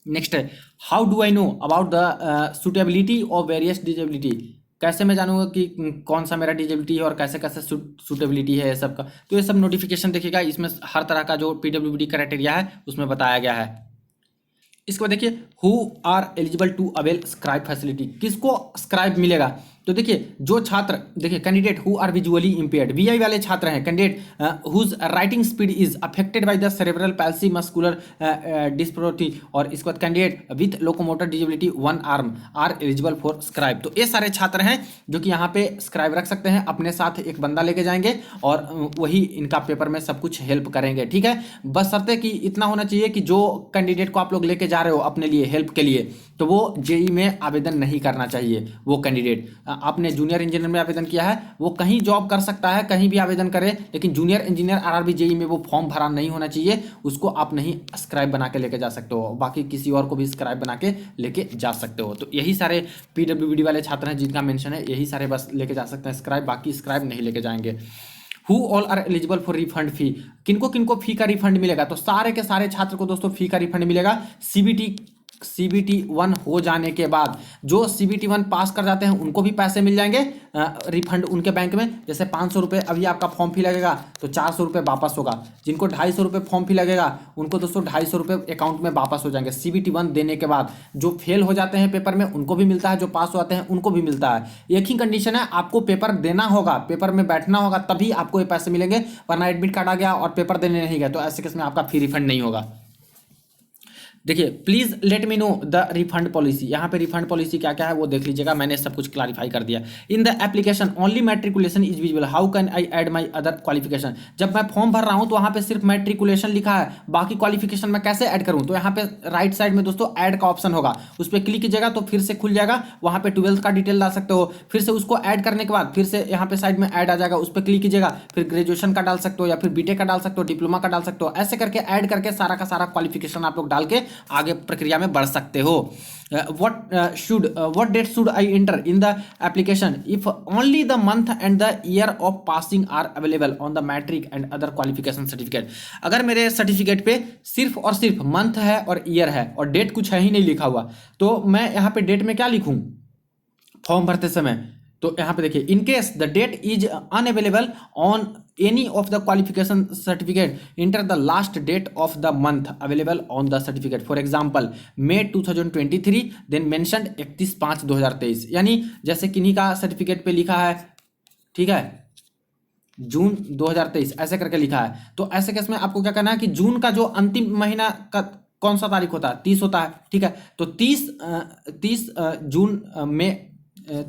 नेक्स्ट है, how do I know about the suitability of various disability, कैसे मैं जानूंगा कि कौन सा मेरा डिजेबिलिटी है और कैसे कैसे सूटेबिलिटी है ये सब का। तो ये सब नोटिफिकेशन देखिएगा, इसमें हर तरह का जो पीडब्ल्यूडी क्राइटेरिया है उसमें बताया गया है। इसको देखिए, who are eligible to avail scribe facility, किसको स्क्राइब मिलेगा। तो देखिए जो छात्र, देखिए candidate who are visually impaired, VI वाले छात्र हैं, candidate whose writing speed is affected by the cerebral palsy muscular dystrophy, और इसके बाद candidate with locomotor disability one arm are eligible for scribe. तो ये सारे छात्र हैं जो कि यहाँ पे स्क्राइब रख सकते हैं, अपने साथ एक बंदा लेके जाएंगे और वही इनका पेपर में सब कुछ हेल्प करेंगे। ठीक है, बशर्ते कि इतना होना चाहिए कि जो कैंडिडेट को आप लोग लेके जा रहे हो अपने लिए हेल्प के लिए तो वो जेई में आवेदन नहीं करना चाहिए। वो कैंडिडेट आपने जूनियर इंजीनियर में आवेदन किया है वो कहीं जॉब कर सकता है, कहीं भी आवेदन करे, लेकिन जूनियर इंजीनियर आरआरबी जेई में वो फॉर्म भरा नहीं होना चाहिए, उसको आप नहीं स्क्राइब बना के लेके जा सकते हो। बाकी किसी और को भी स्क्राइब बना के लेके जा सकते हो। तो यही सारे पीडब्ल्यूडी वाले छात्र हैं जिनका मेंशन है, यही सारे बस लेके जा सकते हैं स्क्राइब, बाकी स्क्राइब नहीं लेके जाएंगे। Who all are eligible for refund fee, किनको किनको फी का रिफंड मिलेगा। तो सारे के सारे छात्र को दोस्तों फी का रिफंड मिलेगा। सीबीटी 1 हो जाने के बाद जो सीबीटी 1 पास कर जाते हैं उनको भी पैसे मिल जाएंगे रिफंड उनके बैंक में। जैसे 500 रुपये अभी आपका फॉर्म फी लगेगा तो 400 रुपये वापस होगा। जिनको 250 रुपये फॉर्म फी लगेगा उनको दोस्तों 250 रुपये अकाउंट में वापस हो जाएंगे सीबीटी 1 देने के बाद। जो फेल हो जाते हैं पेपर में उनको भी मिलता है, जो पास हो जाते हैं उनको भी मिलता है। एक ही कंडीशन है, आपको पेपर देना होगा, पेपर में बैठना होगा तभी आपको ये पैसे मिलेंगे, वरना एडमिट कार्ड आ गया और पेपर देने नहीं गया तो ऐसे केस में आपका फी रिफंड नहीं होगा। देखिए please let me know the refund policy, यहाँ पे रिफंड पॉलिसी क्या क्या है वो देख लीजिएगा, मैंने सब कुछ क्लैरिफाई कर दिया। In the application only matriculation is visible, how can I add my other qualification. जब मैं फॉर्म भर रहा हूँ तो वहाँ पे सिर्फ मैट्रिकुलेशन लिखा है, बाकी क्वालिफिकेशन मैं कैसे ऐड करूँ। तो यहाँ पे राइट साइड में दोस्तों ऐड का ऑप्शन होगा, उस पर क्लिक कीजिएगा तो फिर से खुल जाएगा, वहाँ पे 12th का डिटेल डाल सकते हो, फिर से उसको ऐड करने के बाद फिर से यहाँ पे साइड में ऐड आ जाएगा, उस पर क्लिक कीजिएगा, फिर ग्रेजुएशन का डाल सकते हो या फिर बीटेक का डाल सकते हो, डिप्लोमा का डाल सकते हो, ऐसे करके ऐड करके सारा का सारा क्वालिफिकेशन आप लोग डाल के आगे प्रक्रिया में बढ़ सकते हो। what date should I enter in the application if only the month and the year of passing are available on the matric and other qualification certificate। अगर मेरे सर्टिफिकेट पे सिर्फ और सिर्फ मंथ है और ईयर है और डेट कुछ है ही नहीं लिखा हुआ तो मैं यहाँ पे डेट में क्या लिखूं फॉर्म भरते समय। तो यहाँ पे देखिए in case the date is unavailable on any of the qualification certificate inter the last date of the month available on the certificate, for example May 2023 then mentioned 31/5/2023। यानी जैसे किन्हीं का सर्टिफिकेट पे लिखा है, ठीक है, जून 2023 ऐसे करके लिखा है, तो ऐसे केस में आपको क्या करना है कि जून का जो अंतिम महीना का कौन सा तारीख होता है 30 होता है, ठीक है, तो 30 जून में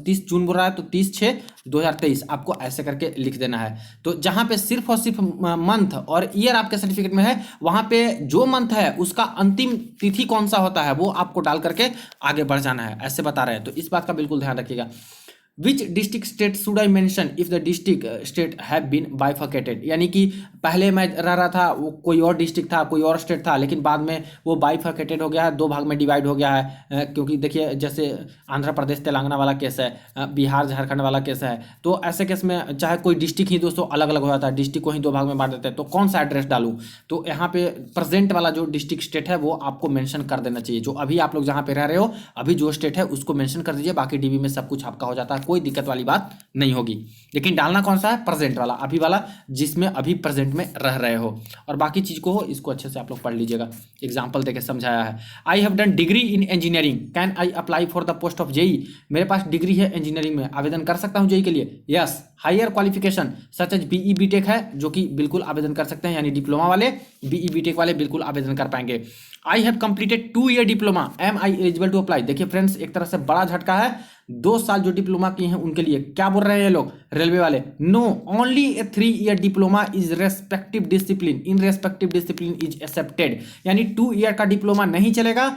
30 जून बोल रहा है तो 30/6/2023 आपको ऐसे करके लिख देना है। तो जहां पे सिर्फ और सिर्फ मंथ और ईयर आपके सर्टिफिकेट में है वहां पे जो मंथ है उसका अंतिम तिथि कौन सा होता है वो आपको डाल करके आगे बढ़ जाना है, ऐसे बता रहे हैं। तो इस बात का बिल्कुल ध्यान रखिएगा। Which district state should I mention if the district state have been bifurcated, यानी कि पहले मैं रह रहा था वो कोई और डिस्ट्रिक्ट था कोई और स्टेट था लेकिन बाद में वो बाइफर्केटेड हो गया है, दो भाग में डिवाइड हो गया है। क्योंकि देखिए जैसे आंध्र प्रदेश तेलंगाना वाला केस है, बिहार झारखंड वाला केस है, तो ऐसे केस में चाहे कोई डिस्ट्रिक्ट ही दोस्तों अलग अलग हो जाता है, डिस्ट्रिक्ट को ही दो भाग में बांट देते हैं, तो कौन सा एड्रेस डालूँ। तो यहाँ पे प्रेजेंट वाला जो डिस्ट्रिक्ट स्टेट है वो आपको मेंशन कर देना चाहिए, जो अभी आप लोग जहाँ पे रह रहे हो अभी जो स्टेट है उसको मेंशन कर दीजिए, बाकी डीबी में सब कुछ आपका हो जाता है, कोई दिक्कत वाली बात नहीं होगी। लेकिन डालना कौन सा है, प्रेजेंट वाला, अभी वाला जिसमें अभी प्रेजेंट में रह रहे हो। और बाकी चीज को हो इसको अच्छे से आप लोग पढ़ लीजिएगा, एग्जाम्पल देके समझाया है। I have done degree in engineering, can I apply for the post of JE, मेरे पास डिग्री है इंजीनियरिंग में, आवेदन कर सकता हूं जेई के लिए। Yes, higher qualification such as BE BTech है जो कि बिल्कुल आवेदन कर सकते हैं, यानी डिप्लोमा वाले बीई बीटेक वाले बिल्कुल आवेदन कर पाएंगे। I have completed 2 year diploma, am I eligible to apply. देखिए फ्रेंड्स, एक तरह से बड़ा झटका है। 2 साल जो डिप्लोमा किए हैं उनके लिए क्या बोल रहे हैं ये लोग रेलवे वाले, no only a 3 year diploma is respective discipline in respective discipline is accepted. यानी 2 ईयर का डिप्लोमा नहीं चलेगा,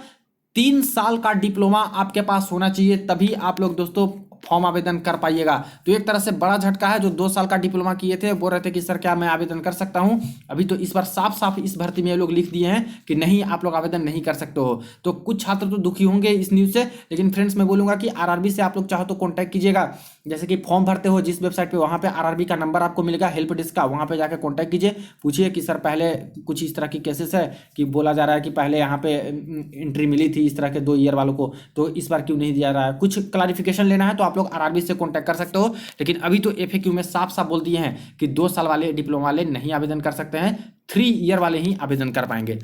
3 साल का डिप्लोमा आपके पास होना चाहिए, तभी आप लोग दोस्तों फॉर्म आवेदन कर पाइएगा। तो एक तरह से बड़ा झटका है। जो 2 साल का डिप्लोमा किए थे बोल रहे थे कि सर क्या मैं आवेदन कर सकता हूं, अभी तो इस बार साफ साफ इस भर्ती में ये लोग लिख दिए हैं कि नहीं, आप लोग आवेदन नहीं कर सकते हो। तो कुछ छात्र तो दुखी होंगे इस न्यूज से, लेकिन फ्रेंड्स मैं बोलूंगा कि आरआरबी से आप लोग चाहो तो कॉन्टैक्ट कीजिएगा। जैसे कि फॉर्म भरते हो जिस वेबसाइट पे, वहां पे आरआरबी का नंबर आपको मिलेगा, हेल्प डेस्क का, वहां पे जाकर कॉन्टैक्ट कीजिए, पूछिए कि सर पहले कुछ इस तरह की केसेस है कि बोला जा रहा है कि पहले यहाँ पे एंट्री मिली थी इस तरह के 2 ईयर वालों को, तो इस बार क्यों नहीं दिया रहा है। कुछ क्लैरिफिकेशन लेना है तो आप लोग आरआरबी से कॉन्टैक्ट कर सकते हो। लेकिन अभी तो एफएक्यू में साफ साफ बोल दिए हैं कि 2 साल वाले डिप्लोमा वाले नहीं आवेदन कर सकते हैं, 3 ईयर वाले ही आवेदन कर पाएंगे।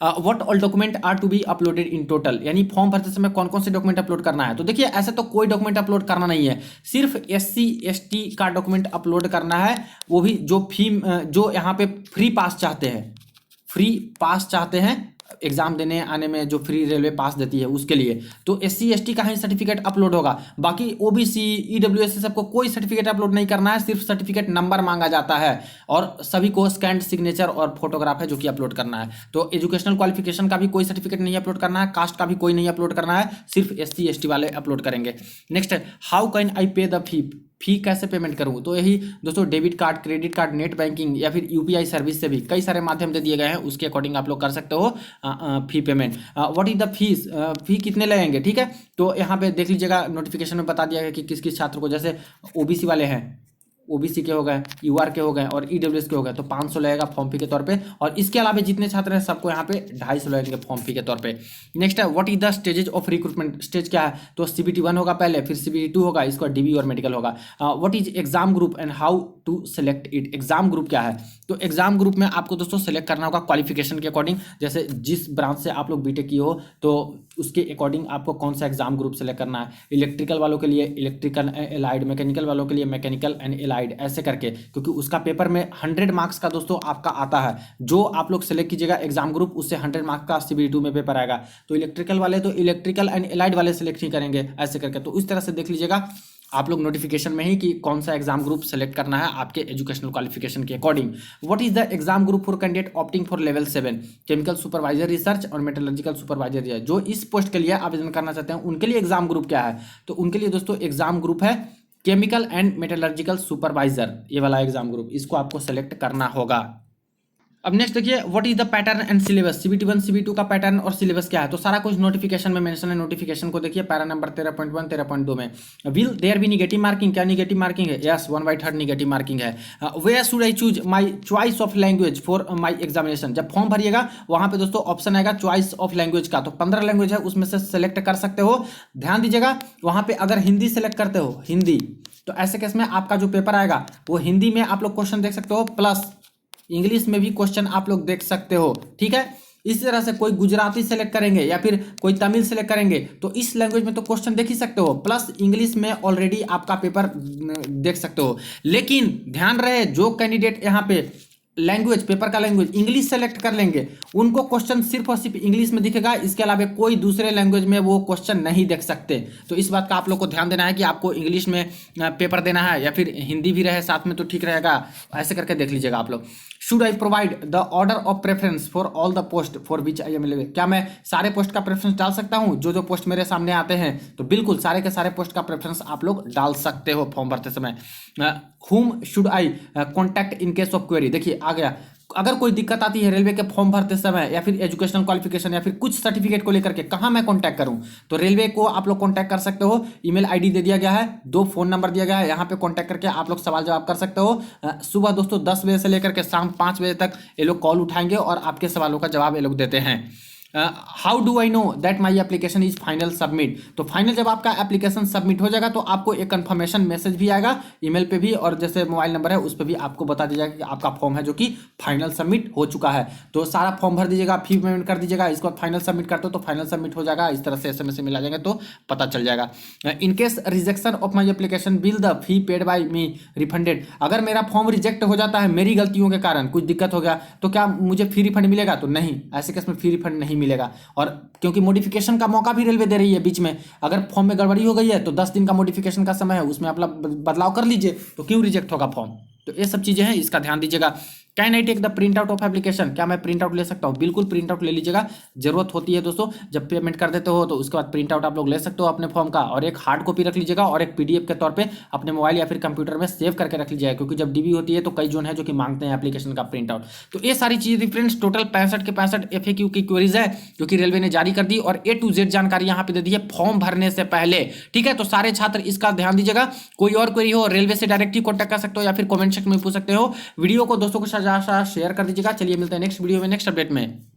What all document are to be uploaded in total, यानी फॉर्म भरते समय कौन कौन से डॉक्यूमेंट अपलोड करना है। तो देखिए ऐसे तो कोई डॉक्यूमेंट अपलोड करना नहीं है, सिर्फ SC ST का डॉक्यूमेंट अपलोड करना है, वो भी जो यहाँ पे फ्री पास चाहते हैं, फ्री पास चाहते हैं एग्जाम देने आने में, जो फ्री रेलवे पास देती है उसके लिए, तो SC ST का ही सर्टिफिकेट अपलोड होगा। बाकी OBC EWS सबको कोई सर्टिफिकेट अपलोड नहीं करना है, सिर्फ सर्टिफिकेट नंबर मांगा जाता है और सभी को स्कैन्ड सिग्नेचर और फोटोग्राफ है जो कि अपलोड करना है। तो एजुकेशनल क्वालिफिकेशन का भी कोई सर्टिफिकेट नहीं अपलोड करना है, कास्ट का भी कोई नहीं अपलोड करना है, सिर्फ SC ST वाले अपलोड करेंगे। नेक्स्ट है, हाउ कैन आई पे द फी कैसे पेमेंट करूँ। तो यही दोस्तों debit card, credit card, net banking या फिर UPI सर्विस से भी कई सारे माध्यम दे दिए गए हैं, उसके अकॉर्डिंग आप लोग कर सकते हो fee payment. What is the fees, fee कितने लगेंगे, ठीक है। तो यहाँ पे देख लीजिएगा नोटिफिकेशन में बता दिया गया कि किस किस छात्र को, जैसे OBC वाले हैं, OBC के हो गए, UR के हो गए और EWS के हो गए, तो 500 लगेगा फॉर्म फी के तौर पे, और इसके अलावा जितने छात्र हैं सबको यहाँ पे 250 लगेंगे फॉर्म फी के तौर पे। नेक्स्ट है, what is the stages of recruitment, stage क्या है। तो CBT 1 होगा पहले, फिर CBT 2 होगा, इसको DB और मेडिकल होगा। What is exam group and how to select it, exam group क्या है। तो एग्जाम ग्रुप में आपको दोस्तों सेलेक्ट करना होगा क्वालिफिकेशन के अकॉर्डिंग, जैसे जिस ब्रांच से आप लोग बीटेक किए हो तो उसके अकॉर्डिंग आपको कौन सा एग्जाम ग्रुप सेलेक्ट करना है। इलेक्ट्रिकल वालों के लिए इलेक्ट्रिकल एलाइड, मैकेनिकल वालों के लिए मैकेनिकल एंड एलाइड, ऐसे करके, क्योंकि उसका पेपर में 100 मार्क्स का दोस्तों आपका आता है। जो आप लोग सेलेक्ट कीजिएगा एग्जाम ग्रुप, उससे 100 मार्क्स का CBT 2 में पेपर आएगा। तो इलेक्ट्रिकल वाले तो इलेक्ट्रिकल एंड एलाइड वाले सेलेक्ट ही करेंगे, ऐसे करके। तो इस तरह से देख लीजिएगा आप लोग नोटिफिकेशन में ही कि कौन सा एग्जाम ग्रुप सेलेक्ट करना है आपके एजुकेशनल क्वालिफिकेशन के according. What is the exam group for candidate opting for level 7, chemical supervisor research और मेटलर्जिकल सुपरवाइजर रिसर्च, जो इस पोस्ट के लिए आवेदन करना चाहते हैं उनके लिए एग्जाम ग्रुप क्या है। तो उनके लिए दोस्तों एग्जाम ग्रुप है केमिकल एंड मेटलर्जिकल सुपरवाइजर, ये वाला एग्जाम ग्रुप, इसको आपको सेलेक्ट करना होगा। अब नेक्स्ट देखिए, what is the pattern and syllabus, CBT 1 CBT 2 का पैटर्न और सिलेबस क्या है। तो सारा कुछ नोटिफिकेशन में मेंशन है, नोटिफिकेशन को देखिए पैरा नंबर 13.1 13.2 में। Will there be negative marking, क्या निगेटिव मार्किंग है, यस 1/3 निगेटिव मार्किंग है। Where should I choose my choice of language for my examination, जब फॉर्म भरिएगा वहां पे दोस्तों ऑप्शन आएगा चॉइस ऑफ लैंग्वेज का, तो 15 लैंग्वेज है उसमें से सेलेक्ट कर सकते हो। ध्यान दीजिएगा वहां पे अगर हिंदी सेलेक्ट करते हो, हिंदी, तो ऐसे केस में आपका जो पेपर आएगा वो हिंदी में आप लोग क्वेश्चन देख सकते हो, प्लस इंग्लिश में भी क्वेश्चन आप लोग देख सकते हो, ठीक है। इस तरह से कोई गुजराती सेलेक्ट करेंगे या फिर कोई तमिल सेलेक्ट करेंगे तो इस लैंग्वेज में तो क्वेश्चन देख ही सकते हो, प्लस इंग्लिश में ऑलरेडी आपका पेपर देख सकते हो। लेकिन ध्यान रहे जो कैंडिडेट यहाँ पे लैंग्वेज, पेपर का लैंग्वेज इंग्लिश सेलेक्ट कर लेंगे उनको क्वेश्चन सिर्फ और सिर्फ इंग्लिश में दिखेगा, इसके अलावा कोई दूसरे लैंग्वेज में वो क्वेश्चन नहीं देख सकते। तो इस बात का आप लोग को ध्यान देना है कि आपको इंग्लिश में पेपर देना है या फिर हिंदी भी रहे साथ में तो ठीक रहेगा, ऐसे करके देख लीजिएगा आप लोग। Should I provide the order of preference for all the post for which I am eligible, क्या मैं सारे पोस्ट का प्रेफरेंस डाल सकता हूं, जो जो पोस्ट मेरे सामने आते हैं। तो बिल्कुल सारे के सारे पोस्ट का प्रेफरेंस आप लोग डाल सकते हो फॉर्म भरते समय। whom should eye contact in case of query, देखिए आ गया, अगर कोई दिक्कत आती है रेलवे के फॉर्म भरते समय या फिर एजुकेशनल क्वालिफिकेशन या फिर कुछ सर्टिफिकेट को लेकर के, कहाँ मैं कांटेक्ट करूं। तो रेलवे को आप लोग कांटेक्ट कर सकते हो, ईमेल आईडी दे दिया गया है, 2 फोन नंबर दिया गया है, यहाँ पे कांटेक्ट करके आप लोग सवाल जवाब कर सकते हो। सुबह दोस्तों 10 बजे से लेकर के शाम 5 बजे तक ये लोग कॉल उठाएंगे और आपके सवालों का जवाब ये लोग देते हैं। How do I know that my application is final submit. तो फाइनल जब आपका एप्लीकेशन सबमिट हो जाएगा तो आपको एक कंफर्मेशन मैसेज भी आएगा ईमेल पे भी, और जैसे मोबाइल नंबर है उस पर भी आपको बता दिया जाएगा कि आपका फॉर्म है जो कि फाइनल सबमिट हो चुका है। तो सारा फॉर्म भर दीजिएगा, फी पेमेंट कर दीजिएगा, इसके बाद फाइनल सबमिट करते हो तो फाइनल सबमिट हो जाएगा। इस तरह से SMS मिला जाएगा तो पता चल जाएगा। In case rejection of my application bill the fee paid by me refunded. अगर मेरा फॉर्म रिजेक्ट हो जाता है मेरी गलतियों के कारण, कुछ दिक्कत हो गया, तो क्या मुझे फी रिफंड मिलेगा? तो नहीं, ऐसे केस में फी रिफंड नहीं मिलेगा। और क्योंकि मॉडिफिकेशन का मौका भी रेलवे दे रही है बीच में, अगर फॉर्म में गड़बड़ी हो गई है तो 10 दिन का मॉडिफिकेशन का समय है, उसमें आप बदलाव कर लीजिए, तो क्यों रिजेक्ट होगा फॉर्म। तो ये सब चीजें हैं, इसका ध्यान दीजिएगा। Can I take the print out of application, क्या मैं प्रिंट आउट ले सकता हूँ? बिल्कुल प्रिंट आउट ले लीजिएगा, जरूरत होती है दोस्तों। जब पेमेंट कर देते हो तो उसके बाद प्रिंट आउट आप लोग ले सकते हो अपने फॉर्म का, और एक हार्ड कॉपी रख लीजिएगा और एक PDF के तौर पे अपने मोबाइल या फिर कंप्यूटर में सेव करके रख लीजिएगा, क्योंकि जब DB होती है तो कई जोन है जो कि मांगते हैं एप्लीकेशन का प्रिंट आउट। तो ये सारी चीजें फ्रेंड्स टोटल 65 के 65 FAQ की क्वेरीज है जो कि रेलवे ने जारी कर दी, और A to Z जानकारी यहाँ पे दे दी है फॉर्म भरने से पहले। ठीक है, तो सारे छात्र इसका ध्यान दीजिएगा। कोई और क्वेरी हो रेलवे से डायरेक्ट ही कॉन्टैक्ट कर सकते हो या फिर कमेंट सेक्शन में पूछ सकते हो। वीडियो को दोस्तों को शेयर कर दीजिएगा। चलिए मिलते हैं नेक्स्ट वीडियो में नेक्स्ट अपडेट में।